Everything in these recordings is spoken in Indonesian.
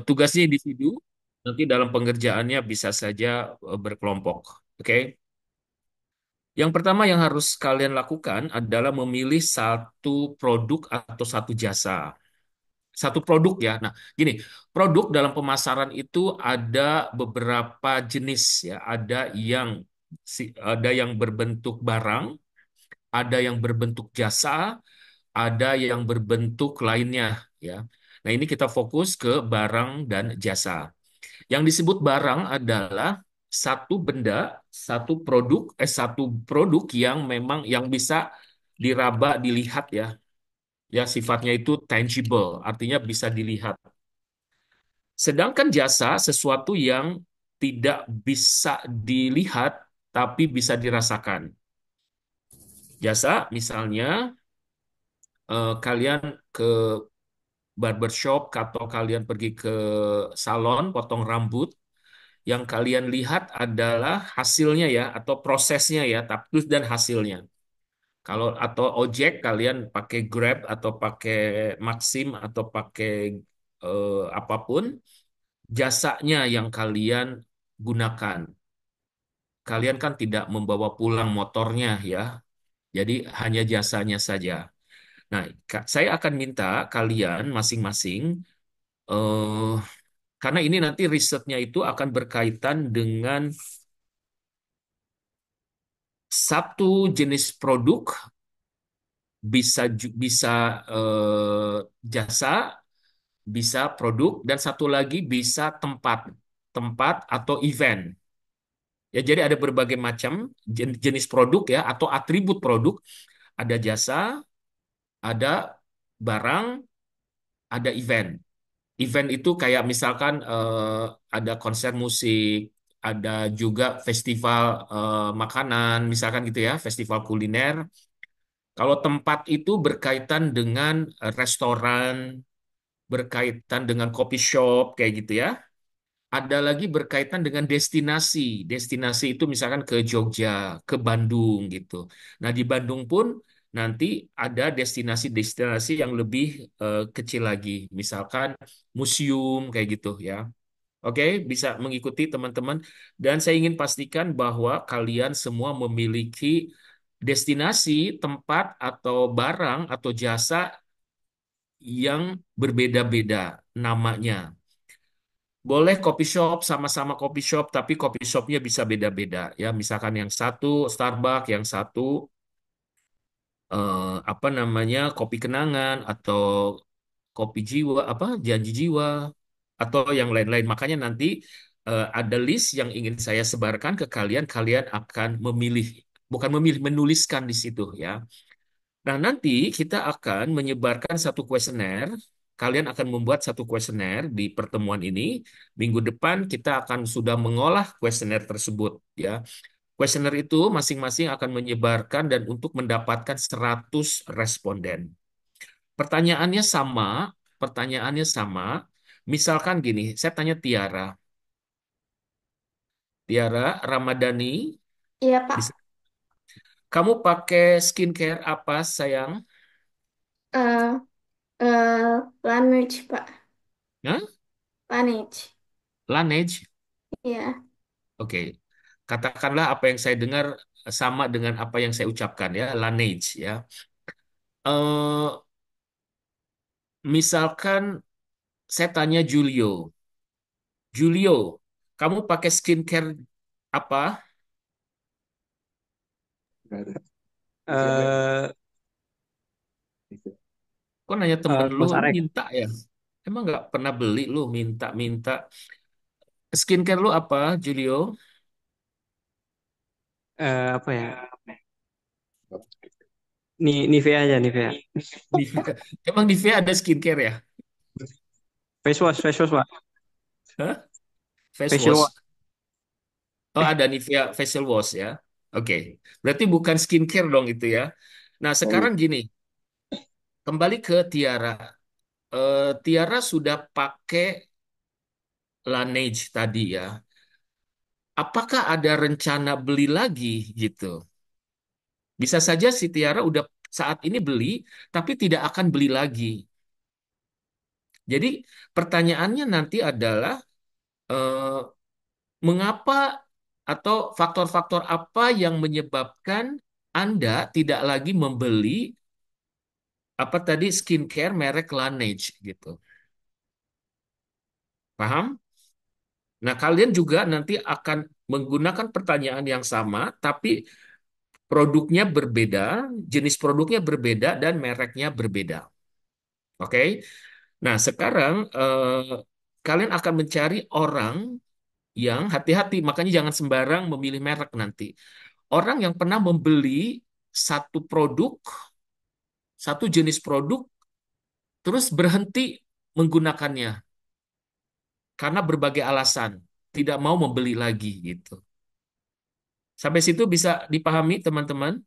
tugasnya individu, nanti dalam pengerjaannya bisa saja berkelompok. Oke. Yang pertama yang harus kalian lakukan adalah memilih satu produk atau satu jasa. Satu produk ya. Nah, gini, produk dalam pemasaran itu ada beberapa jenis ya. Ada yang berbentuk barang, ada yang berbentuk jasa, ada yang berbentuk lainnya ya. Nah, ini kita fokus ke barang dan jasa. Yang disebut barang adalah satu benda, satu produk yang memang yang bisa diraba, dilihat ya. Ya, sifatnya itu tangible, artinya bisa dilihat. Sedangkan jasa sesuatu yang tidak bisa dilihat tapi bisa dirasakan. Jasa misalnya kalian ke barbershop atau kalian pergi ke salon potong rambut, yang kalian lihat adalah hasilnya ya atau prosesnya ya, tapi dan hasilnya. Kalau atau ojek kalian pakai Grab atau pakai Maxim atau pakai apapun, jasanya yang kalian gunakan. Kalian kan tidak membawa pulang motornya ya, jadi hanya jasanya saja. Nah, saya akan minta kalian masing-masing, eh, karena ini nanti risetnya itu akan berkaitan dengan satu jenis produk, bisa jasa, bisa produk, dan satu lagi bisa tempat, tempat atau event. Ya, jadi ada berbagai macam jenis produk ya atau atribut produk. Ada jasa, ada barang, ada event. Event itu kayak misalkan ada konser musik, ada juga festival makanan, misalkan gitu ya, festival kuliner. Kalau tempat itu berkaitan dengan restoran, berkaitan dengan coffee shop, kayak gitu ya. Ada lagi berkaitan dengan destinasi. Destinasi itu misalkan ke Jogja, ke Bandung gitu. Nah, di Bandung pun nanti ada destinasi-destinasi yang lebih kecil lagi. Misalkan museum kayak gitu ya. Oke, bisa mengikuti teman-teman. Dan saya ingin pastikan bahwa kalian semua memiliki destinasi, tempat atau barang atau jasa yang berbeda-beda namanya. Boleh coffee shop, sama-sama coffee shop, tapi coffee shopnya bisa beda-beda. Ya, misalkan yang satu Starbucks, yang satu apa namanya kopi kenangan atau kopi jiwa, apa janji jiwa atau yang lain-lain. Makanya nanti ada list yang ingin saya sebarkan ke kalian. Kalian akan memilih, bukan memilih, menuliskan di situ ya. Nah, nanti kita akan menyebarkan satu kuesioner. Kalian akan membuat satu kuesioner di pertemuan ini. Minggu depan kita akan sudah mengolah kuesioner tersebut ya. Kuesioner itu masing-masing akan menyebarkan dan untuk mendapatkan 100 responden. Pertanyaannya sama, pertanyaannya sama. Misalkan gini, saya tanya Tiara. Tiara Ramadhani, Iya, Pak. bisa- kamu pakai skincare apa, sayang? Eh, Laneige, Pak. Hah? Laneige. Laneige? Iya. Oke, katakanlah apa yang saya dengar sama dengan apa yang saya ucapkan ya, Laneige ya. Eh, Misalkan saya tanya Julio, Julio, kamu pakai skincare apa? Nggak ada. Eh, Kok nanya temen lu, Bos lu Arek, minta ya? Emang nggak pernah beli lu minta-minta. Skincare lu apa, Julio? apa ya? Nivea aja, Nivea. Nivea. Emang Nivea ada skincare ya? Face wash, Pak. Hah? Face Facial wash? wash. Oh, ada Nivea facial wash ya. Oke, berarti bukan skincare dong itu ya. Nah, sekarang gini, kembali ke Tiara. Tiara sudah pakai Laneige tadi ya. Apakah ada rencana beli lagi gitu? Bisa saja si Tiara udah saat ini beli, tapi tidak akan beli lagi. Jadi pertanyaannya nanti adalah eh, mengapa atau faktor-faktor apa yang menyebabkan Anda tidak lagi membeli apa tadi skincare merek Laneige gitu. Paham? Nah, kalian juga nanti akan menggunakan pertanyaan yang sama, tapi produknya berbeda, jenis produknya berbeda, dan mereknya berbeda. Oke? Nah, sekarang kalian akan mencari orang yang hati-hati, makanya jangan sembarang memilih merek nanti. Orang yang pernah membeli satu produk, satu jenis produk, terus berhenti menggunakannya karena berbagai alasan, tidak mau membeli lagi gitu. Sampai situ bisa dipahami teman-teman,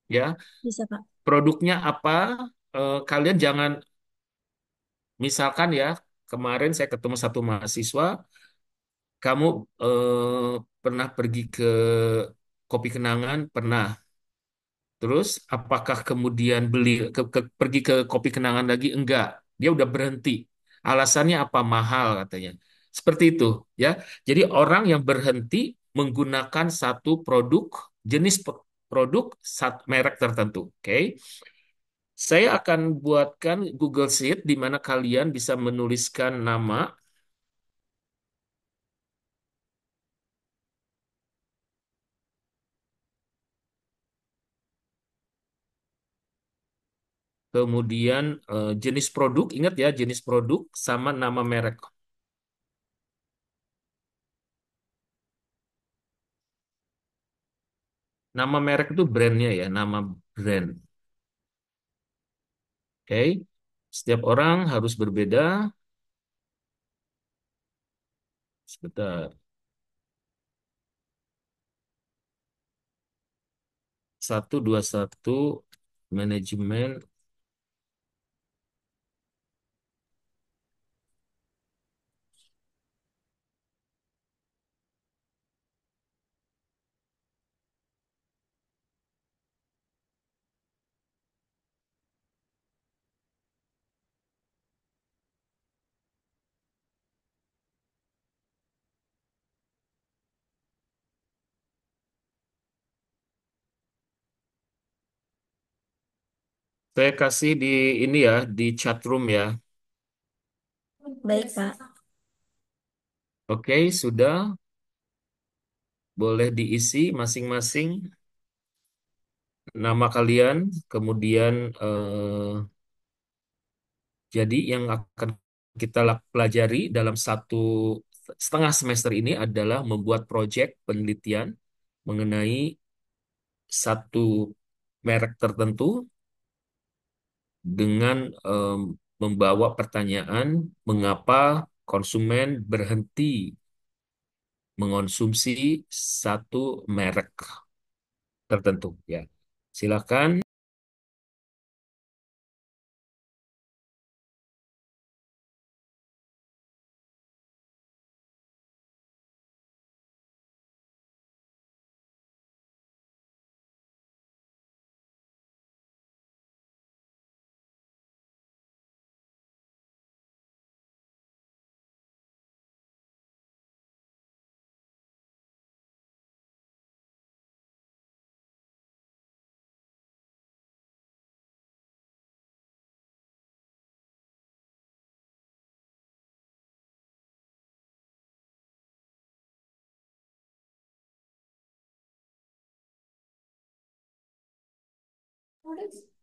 ya. Bisa, Pak. Produknya apa? Kalian jangan misalkan ya, kemarin saya ketemu satu mahasiswa, kamu pernah pergi ke Kopi Kenangan, pernah. Terus apakah kemudian pergi ke Kopi Kenangan lagi? Enggak, dia udah berhenti. Alasannya apa? Mahal katanya. Seperti itu, ya. Jadi orang yang berhenti menggunakan satu produk, jenis produk merek tertentu, oke? Saya akan buatkan Google Sheet di mana kalian bisa menuliskan nama, kemudian jenis produk, ingat ya, jenis produk sama nama merek. Nama merek itu brandnya ya, nama brand. Oke, setiap orang harus berbeda. Sebentar, 121 manajemen. Saya kasih di ini ya, di chat room ya. Baik, Pak. Oke, sudah boleh diisi masing-masing nama kalian, kemudian jadi yang akan kita pelajari dalam 1,5 semester ini adalah membuat proyek penelitian mengenai satu merek tertentu dengan membawa pertanyaan mengapa konsumen berhenti mengonsumsi satu merek tertentu ya. Silakan.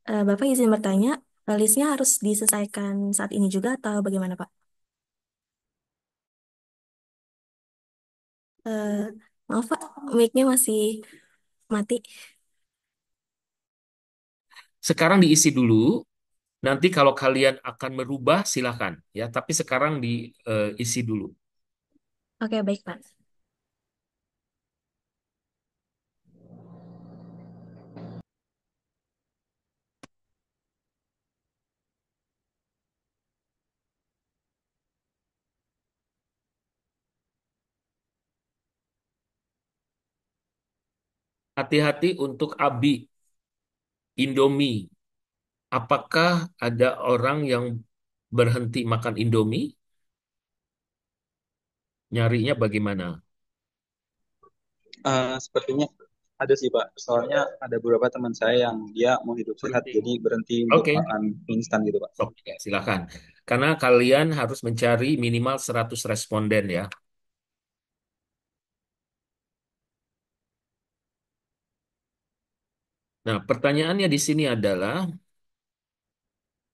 Bapak izin bertanya, listnya harus diselesaikan saat ini juga atau bagaimana, Pak? Eh, maaf, Pak, mic-nya masih mati. Sekarang diisi dulu. Nanti kalau kalian akan merubah silakan ya. Tapi sekarang diisi dulu. Oke, baik, Pak. Hati-hati untuk Abi, Indomie. Apakah ada orang yang berhenti makan Indomie, nyarinya bagaimana? Sepertinya ada sih Pak. Soalnya ada beberapa teman saya yang dia mau hidup sehat, Berhenti. jadi berhenti untuk Oke, makan mie instan gitu Pak. sok ya, silakan. Karena kalian harus mencari minimal 100 responden ya. Nah, pertanyaannya di sini adalah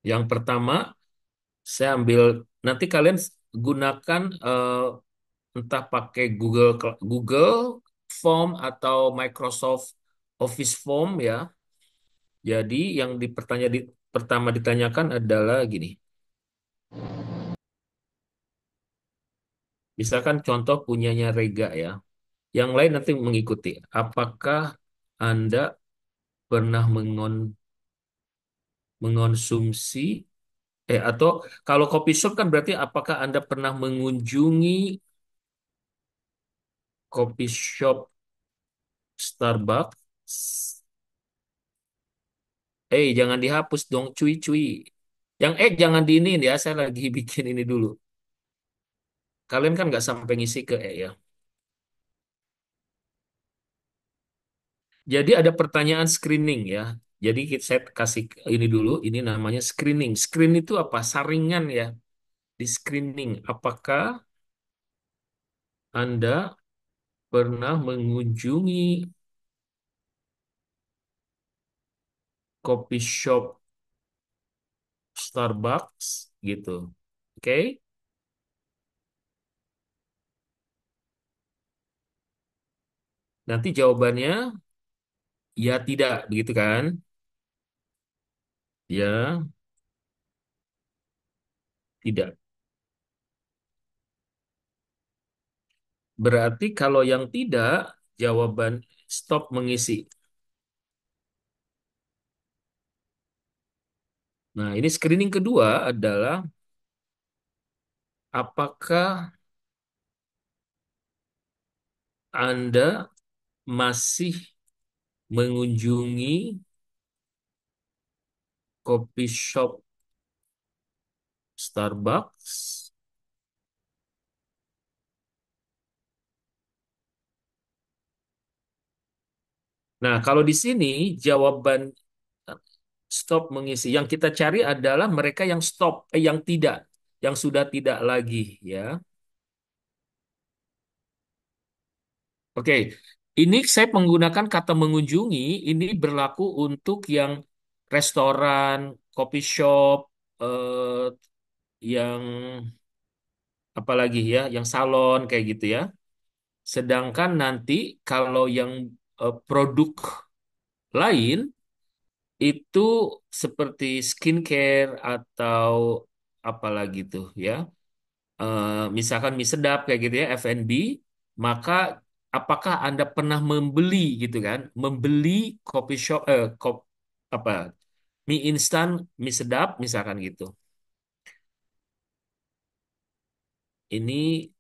yang pertama, saya ambil nanti kalian gunakan entah pakai Google Form atau Microsoft Office Form ya. Jadi yang pertama ditanyakan adalah gini. Misalkan contoh punyanya Rega ya. Yang lain nanti mengikuti. Apakah Anda pernah mengonsumsi atau kalau kopi shop kan berarti apakah Anda pernah mengunjungi kopi shop Starbucks? Jangan dihapus dong, cuy-cuy. Yang jangan diinin ya, saya lagi bikin ini dulu. Kalian kan nggak sampai ngisi ke ya. Jadi ada pertanyaan screening ya. Jadi saya kasih ini dulu, ini namanya screening. Screen itu apa? Saringan ya. Di screening, apakah Anda pernah mengunjungi coffee shop Starbucks gitu. Oke? Nanti jawabannya ya tidak, begitu kan? Ya, tidak. Berarti kalau yang tidak, jawaban stop mengisi. Nah, ini screening kedua adalah apakah Anda masih mengunjungi coffee shop Starbucks? Nah, kalau di sini jawaban stop mengisi. Yang kita cari adalah mereka yang stop, yang tidak, yang sudah tidak lagi, ya. Oke, ini saya menggunakan kata mengunjungi. Ini berlaku untuk yang restoran, coffee shop, eh, yang apalagi ya, yang salon kayak gitu ya. Sedangkan nanti kalau yang produk lain itu seperti skincare atau apalagi tuh ya. Misalkan mie sedap kayak gitu ya, F&B, maka apakah Anda pernah membeli gitu kan? Membeli coffee shop apa mie instan, mie sedap misalkan gitu. Ini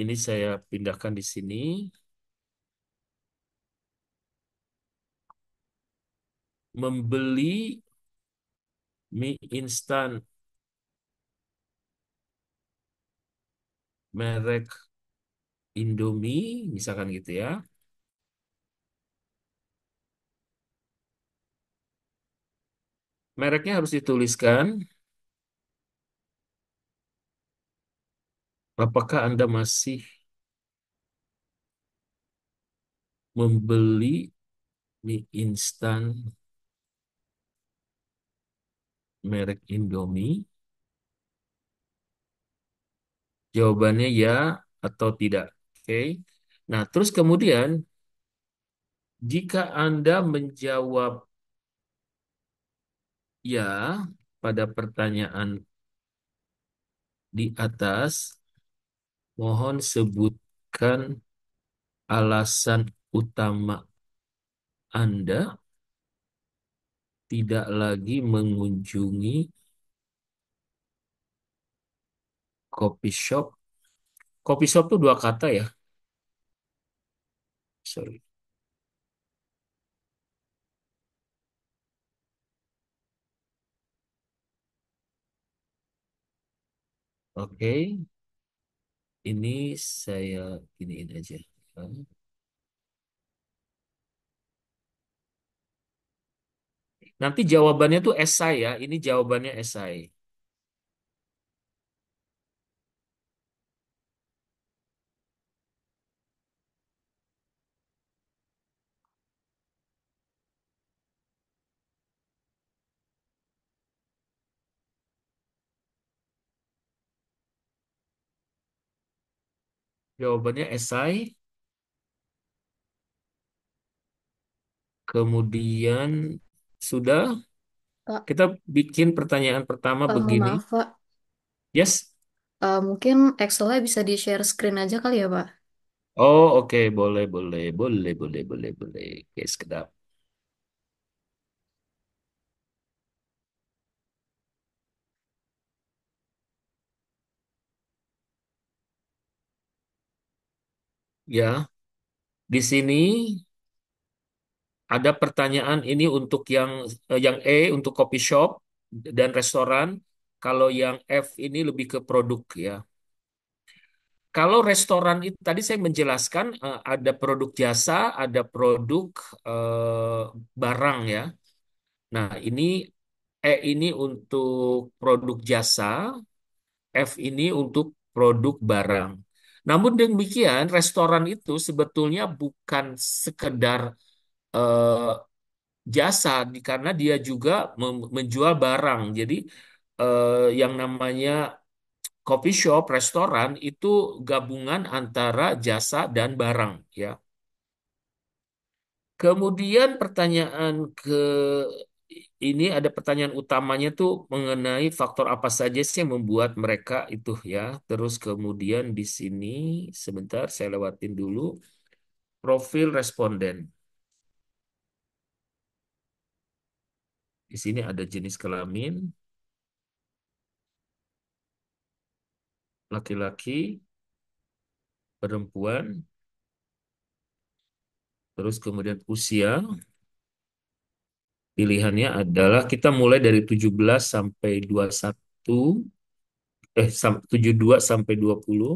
ini saya pindahkan di sini. Membeli mie instan merek Indomie misalkan gitu ya. Mereknya harus dituliskan. Apakah Anda masih membeli mie instan merek Indomie? Jawabannya ya atau tidak. Oke. Nah, terus kemudian jika Anda menjawab ya pada pertanyaan di atas, mohon sebutkan alasan utama Anda tidak lagi mengunjungi coffee shop. Coffee shop itu dua kata ya. Sorry. Oke, ini saya iniin aja. Nanti jawabannya tuh esai ya. Ini jawabannya esai. Jawabannya esai. Kemudian sudah Kak, kita bikin pertanyaan pertama mohon begini. maaf, Pak. Yes. Mungkin Excelnya bisa di-share screen aja kali ya, Pak? Oh, oke, boleh, boleh, boleh, boleh, boleh, boleh. Oke, sekedap. Ya, di sini ada pertanyaan ini untuk yang E untuk coffee shop dan restoran. Kalau yang F ini lebih ke produk ya. Kalau restoran itu tadi saya menjelaskan ada produk jasa, ada produk eh, barang ya. Nah, ini E ini untuk produk jasa, F ini untuk produk barang. Namun demikian, restoran itu sebetulnya bukan sekedar eh, jasa, karena dia juga menjual barang. Jadi yang namanya coffee shop, restoran itu gabungan antara jasa dan barang, ya. Kemudian pertanyaan ke ini ada pertanyaan utamanya tuh mengenai faktor apa saja sih yang membuat mereka itu ya. Terus kemudian di sini sebentar saya lewatin dulu profil responden. Di sini ada jenis kelamin, laki-laki, perempuan, terus kemudian usia. Pilihannya adalah kita mulai dari 17 sampai 21, 72 sampai 20,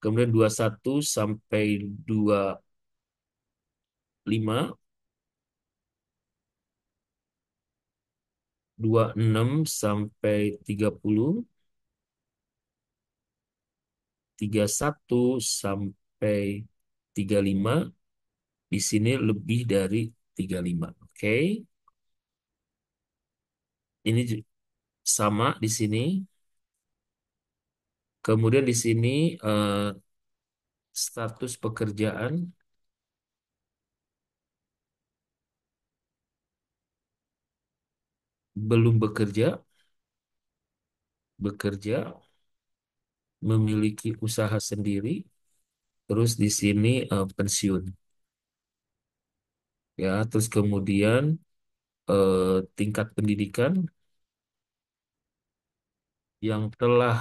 kemudian 21 sampai 25, 26 sampai 30, 31 sampai 35, di sini lebih dari 35. Oke. Ini sama di sini. Kemudian di sini status pekerjaan belum bekerja, bekerja, memiliki usaha sendiri, terus di sini pensiun. Ya, terus kemudian tingkat pendidikan yang telah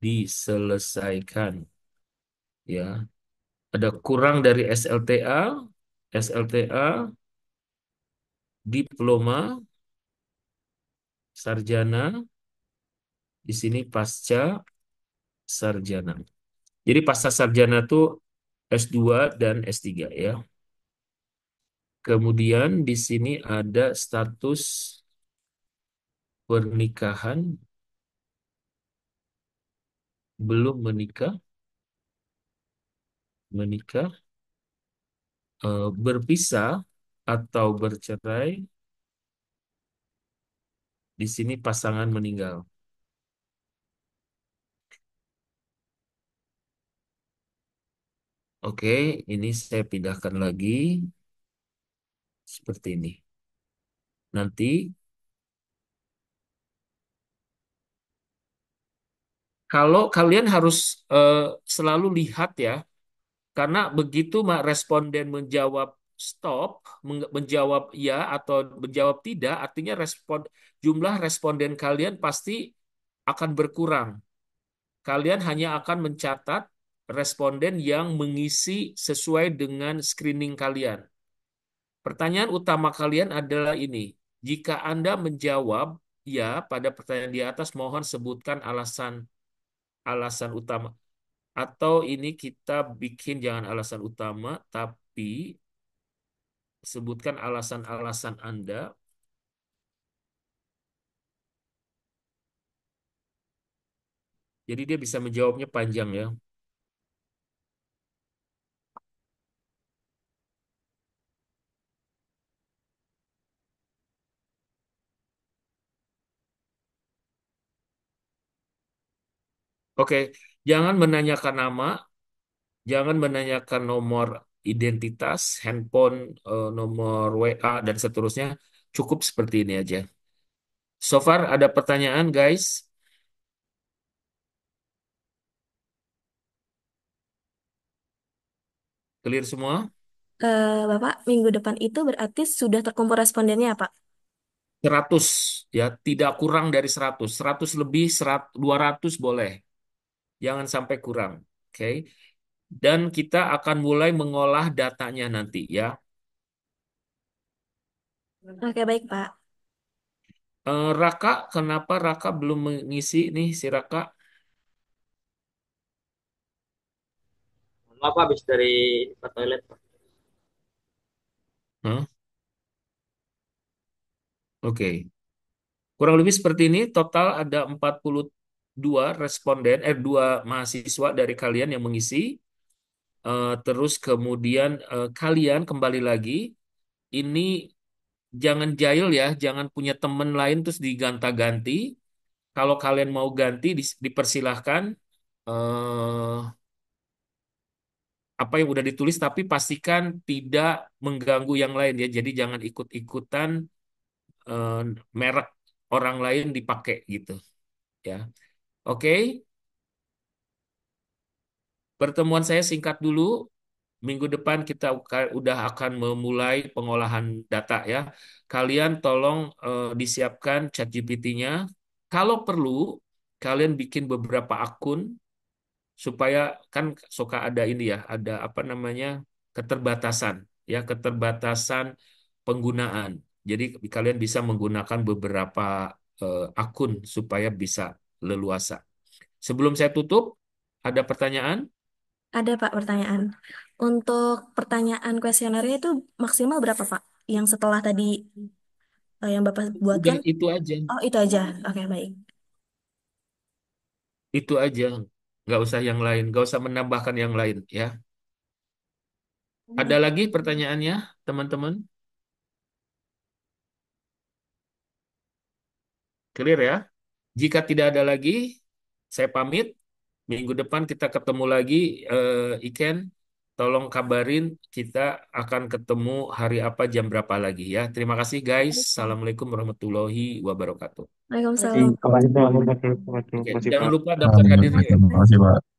diselesaikan. Ya, ada kurang dari SLTA, SLTA, diploma, sarjana, di sini pasca sarjana. Jadi pasca sarjana itu S2 dan S3 ya. Kemudian di sini ada status pernikahan, belum menikah, menikah, berpisah atau bercerai, di sini pasangan meninggal. Oke, ini saya pindahkan lagi seperti ini. Nanti kalau kalian harus eh, selalu lihat ya, karena begitu responden menjawab stop, menjawab ya atau menjawab tidak, artinya jumlah responden kalian pasti akan berkurang. Kalian hanya akan mencatat responden yang mengisi sesuai dengan screening kalian. Pertanyaan utama kalian adalah ini. Jika Anda menjawab ya pada pertanyaan di atas, mohon sebutkan alasan utama. Atau ini kita bikin jangan alasan utama, tapi sebutkan alasan-alasan Anda. Jadi dia bisa menjawabnya panjang ya. Oke, jangan menanyakan nama, jangan menanyakan nomor identitas, handphone, nomor WA, dan seterusnya. Cukup seperti ini aja. So far ada pertanyaan, guys? Clear semua? Bapak, minggu depan itu berarti sudah terkumpul respondennya, Pak? 100, ya, tidak kurang dari 100. 100 lebih, 100, 200 boleh. Jangan sampai kurang. Oke. Dan kita akan mulai mengolah datanya nanti, ya. Oke, baik, Pak. Raka, kenapa Raka belum mengisi nih si Raka? Maaf, Pak, habis dari ke toilet, Pak. Hah? Oke. Kurang lebih seperti ini, total ada 42 responden, 2 mahasiswa dari kalian yang mengisi. Terus kemudian kalian kembali lagi, ini jangan jahil ya, jangan punya teman lain terus diganta-ganti. Kalau kalian mau ganti, dipersilahkan eh, apa yang udah ditulis, tapi pastikan tidak mengganggu yang lain ya. Jadi jangan ikut-ikutan eh, merek orang lain dipakai gitu ya. Oke, pertemuan saya singkat dulu. Minggu depan kita udah akan memulai pengolahan data ya. Kalian tolong disiapkan ChatGPT-nya. Kalau perlu, kalian bikin beberapa akun supaya kan suka ada ini ya, ada apa namanya keterbatasan ya, keterbatasan penggunaan. Jadi kalian bisa menggunakan beberapa akun supaya bisa leluasa. Sebelum saya tutup, ada pertanyaan? Ada, Pak, pertanyaan. Untuk pertanyaan kuesionernya itu maksimal berapa, Pak? Yang setelah tadi yang Bapak Udah buatkan? itu aja. Oh, itu aja. Oke, baik. Itu aja, nggak usah yang lain, nggak usah menambahkan yang lain ya. Ada lagi pertanyaannya, teman-teman? Clear ya? Jika tidak ada lagi, saya pamit. Minggu depan kita ketemu lagi, Iken. Tolong kabarin kita akan ketemu hari apa, jam berapa lagi ya. Terima kasih guys. Assalamualaikum warahmatullahi wabarakatuh. Waalaikumsalam. Terima kasih, Pak. Oke, Terima kasih, jangan Pak. lupa daftar hadirnya ya. Terima kasih, Pak.